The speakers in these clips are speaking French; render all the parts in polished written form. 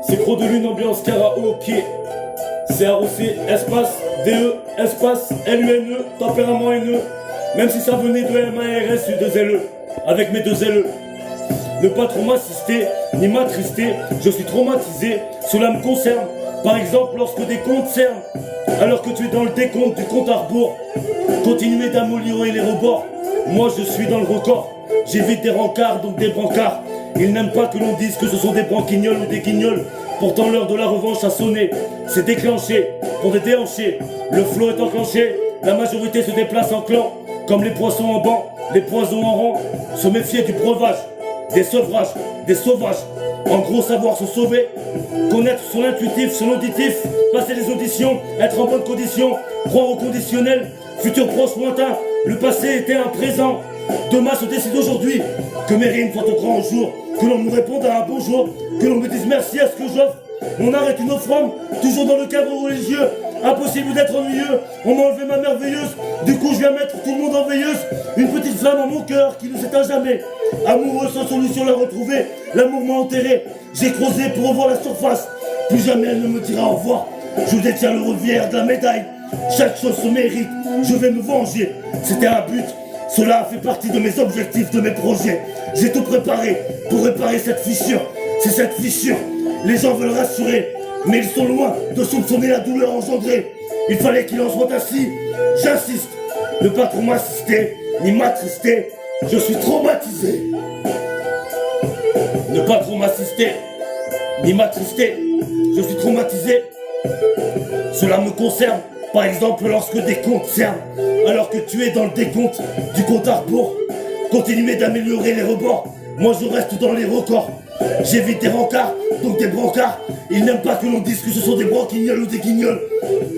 C'est Gros de Lune, ambiance karaoké. C-A-O-C, espace, D-E, espace, L-U-N-E, tempérament haineux. Même si ça venait de M-A-R-S, U-2-L-E, avec mes deux L-E. Ne pas trop m'assister, ni m'attrister, je suis traumatisé, cela me concerne. Par exemple, lorsque des comptes cernent, alors que tu es dans le décompte du compte à rebours. Continuez d'améliorer les rebords, moi je suis dans le record. J'évite des rencarts, donc des brancards. Ils n'aiment pas que l'on dise que ce sont des branquignoles ou des guignols. Pourtant l'heure de la revanche a sonné, c'est déclenché, pour des déhanchés. Le flot est enclenché, la majorité se déplace en clan. Comme les poissons en banc, les poisons en rang. Se méfier du breuvage, des sevrages, des sauvages. En gros, savoir se sauver, connaître son intuitif, son auditif, passer les auditions, être en bonne condition, croire au conditionnel, futur proche lointain, le passé était un présent. Demain se décide aujourd'hui, que mes rimes soient au grand jour, que l'on me réponde à un beau jour, que l'on me dise merci à ce que j'offre. Mon art est une offrande, toujours dans le cadre religieux. Impossible d'être ennuyeux, on m'a enlevé ma merveilleuse. Du coup je viens mettre tout le monde en veilleuse. Une petite flamme en mon cœur qui ne s'éteint jamais. Amoureux sans solution la retrouver, l'amour m'a enterré. J'ai creusé pour revoir la surface. Plus jamais elle ne me dira au revoir. Je détiens le revers de la médaille. Chaque chose se mérite, je vais me venger. C'était un but, cela a fait partie de mes objectifs, de mes projets. J'ai tout préparé pour réparer cette fissure. C'est cette fissure, les gens veulent rassurer, mais ils sont loin de soupçonner la douleur engendrée. Il fallait qu'il en soit ainsi, j'insiste. Ne pas trop m'assister, ni m'attrister, je suis traumatisé. Ne pas trop m'assister, ni m'attrister, je suis traumatisé. Cela me concerne, par exemple lorsque des comptes cernent, alors que tu es dans le décompte du compte à rebours. Continuez d'améliorer les rebords, moi je reste dans les records. J'évite des rencarts, donc des brancards. Ils n'aiment pas que l'on dise que ce sont des branquignoles ou des guignols.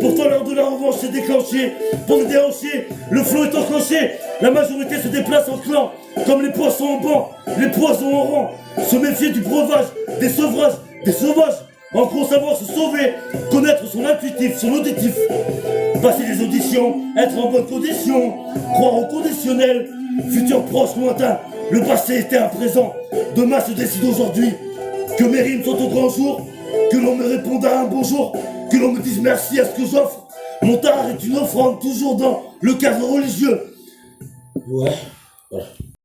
Pourtant l'heure de la revanche s'est déclenchée. Pour les déhancher, le flot est enclenché. La majorité se déplace en clan, comme les poissons en banc, les poisons en rang. Se méfier du breuvage, des sevrages, des sauvages. En gros, savoir se sauver, connaître son intuitif, son auditif. Passer les auditions, être en bonne condition, croire au conditionnel, futur proche lointain. Le passé était un présent, demain se décide aujourd'hui. Que mes rimes soient au grand jour, que l'on me réponde à un beau jour, que l'on me dise merci à ce que j'offre. Mon art est une offrande, toujours dans le cadre religieux. Ouais, voilà.